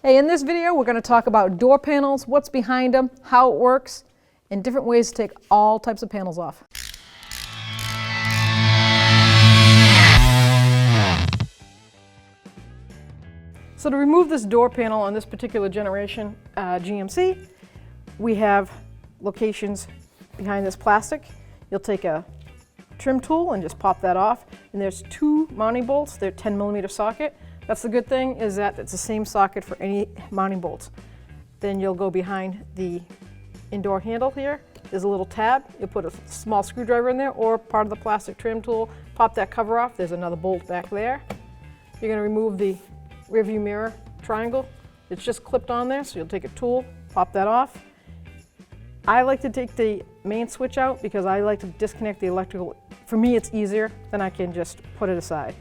Hey, in this video we're going to talk about door panels, what's behind them, how it works, and different ways to take all types of panels off. So to remove this door panel on this particular generation GMC, we have locations behind this plastic. You'll take a trim tool and just pop that off. And there's two mounting bolts. They're 10mm socket. That's the good thing, is that it's the same socket for any mounting bolts. Then you'll go behind the indoor handle here. There's a little tab. You'll put a small screwdriver in there or part of the plastic trim tool. Pop that cover off. There's another bolt back there. You're going to remove the rear view mirror triangle. It's just clipped on there, so you'll take a tool, pop that off. I like to take the main switch out because I like to disconnect the electrical. For me, it's easier, then I can just put it aside.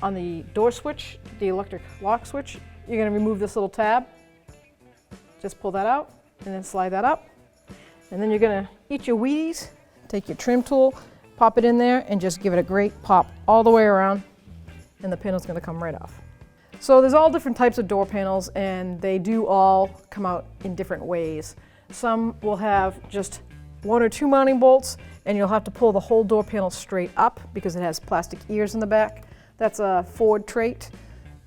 On the door switch, the electric lock switch, you're going to remove this little tab. Just pull that out and then slide that up. And then you're going to eat your Wheaties, take your trim tool, pop it in there and just give it a great pop all the way around, and the panel's going to come right off. So there's all different types of door panels, and they do all come out in different ways. Some will have just one or two mounting bolts, and you'll have to pull the whole door panel straight up because it has plastic ears in the back. That's a Ford trait.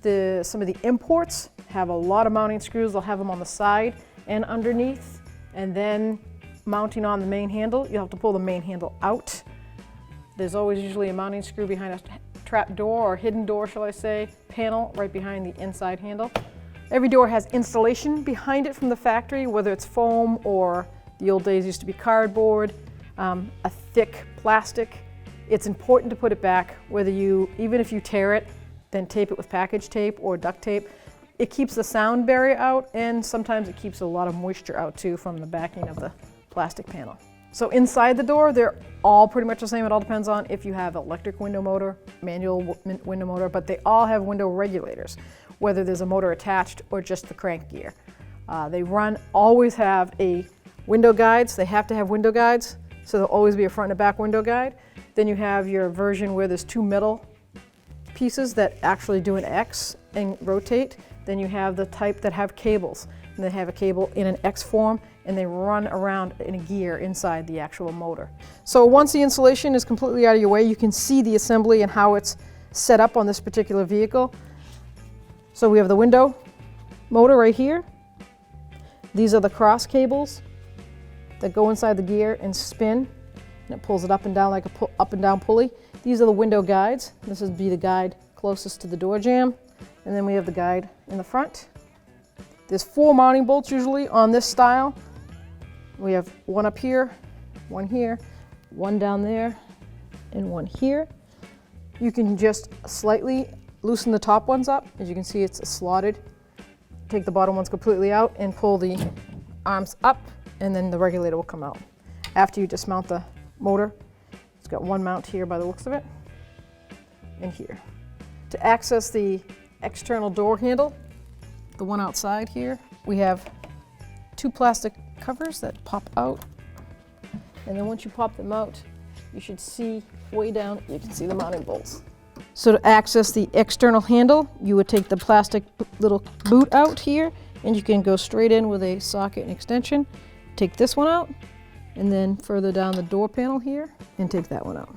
Some of the imports have a lot of mounting screws. They'll have them on the side and underneath, and then mounting on the main handle. You'll have to pull the main handle out. There's always usually a mounting screw behind a trap door, or hidden door, shall I say, panel right behind the inside handle. Every door has insulation behind it from the factory, whether it's foam or the old days used to be cardboard, a thick plastic. It's important to put it back, even if you tear it, then tape it with package tape or duct tape. It keeps the sound barrier out, and sometimes it keeps a lot of moisture out too from the backing of the plastic panel. So inside the door, they're all pretty much the same. It all depends on if you have electric window motor, manual window motor, but they all have window regulators, whether there's a motor attached or just the crank gear. They always have window guides. They have to have window guides, so there'll always be a front and back window guide. Then you have your version where there's two metal pieces that actually do an X and rotate. Then you have the type that have cables. And they have a cable in an X form, and they run around in a gear inside the actual motor. So once the insulation is completely out of your way, you can see the assembly and how it's set up on this particular vehicle. So we have the window motor right here. These are the cross cables that go inside the gear and spin, and it pulls it up and down like a up and down pulley. These are the window guides. This would be the guide closest to the door jamb. And then we have the guide in the front. There's 4 mounting bolts usually on this style. We have one up here, one here, one down there, and one here. You can just slightly loosen the top ones up. As you can see, it's slotted. Take the bottom ones completely out and pull the arms up, and then the regulator will come out. After you dismount the motor, it's got one mount here by the looks of it, and here. To access the external door handle, the one outside here, we have 2 plastic covers that pop out, and then once you pop them out, you should see way down, you can see the mounting bolts. So to access the external handle, you would take the plastic little boot out here, and you can go straight in with a socket and extension. Take this one out, and then further down the door panel here, and take that one out.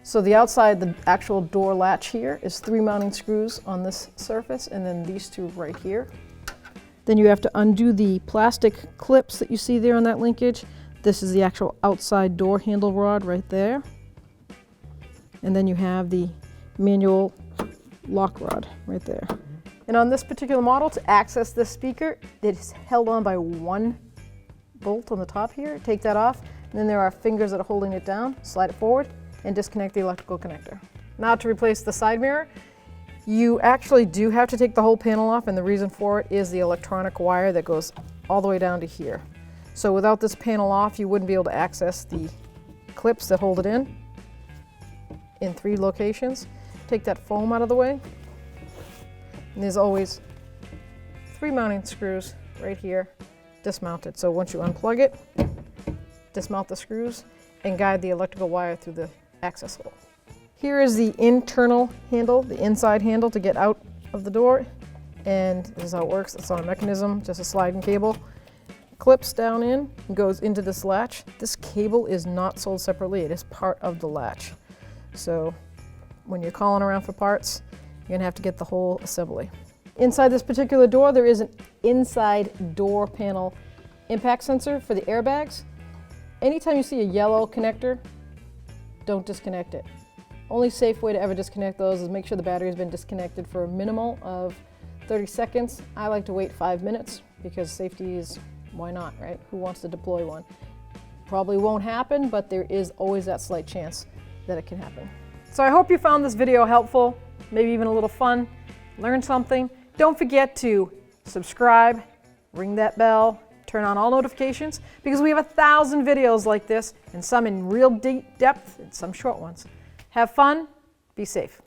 So the outside, the actual door latch here, is 3 mounting screws on this surface, and then these 2 right here. Then you have to undo the plastic clips that you see there on that linkage. This is the actual outside door handle rod right there. And then you have the manual lock rod right there. And on this particular model, to access this speaker, it's held on by 1 bolt on the top here. Take that off, and then there are fingers that are holding it down. Slide it forward and disconnect the electrical connector. Now to replace the side mirror, you actually do have to take the whole panel off, and the reason for it is the electronic wire that goes all the way down to here. So without this panel off, you wouldn't be able to access the clips that hold it in 3 locations. Take that foam out of the way, and there's always 3 mounting screws right here, dismounted. So once you unplug it, dismount the screws, and guide the electrical wire through the access hole. Here is the internal handle, the inside handle to get out of the door, and this is how it works. It's on a mechanism, just a sliding cable. Clips down in and goes into this latch. This cable is not sold separately. It is part of the latch. So when you're calling around for parts, you're gonna have to get the whole assembly. Inside this particular door, there is an inside door panel impact sensor for the airbags. Anytime you see a yellow connector, don't disconnect it. Only safe way to ever disconnect those is make sure the battery has been disconnected for a minimal of 30 seconds. I like to wait 5 minutes because safety is, why not, right? Who wants to deploy one? Probably won't happen, but there is always that slight chance that it can happen. So I hope you found this video helpful, maybe even a little fun, learn something. Don't forget to subscribe, ring that bell, turn on all notifications, because we have 1,000 videos like this, and some in real deep depth and some short ones. Have fun, be safe.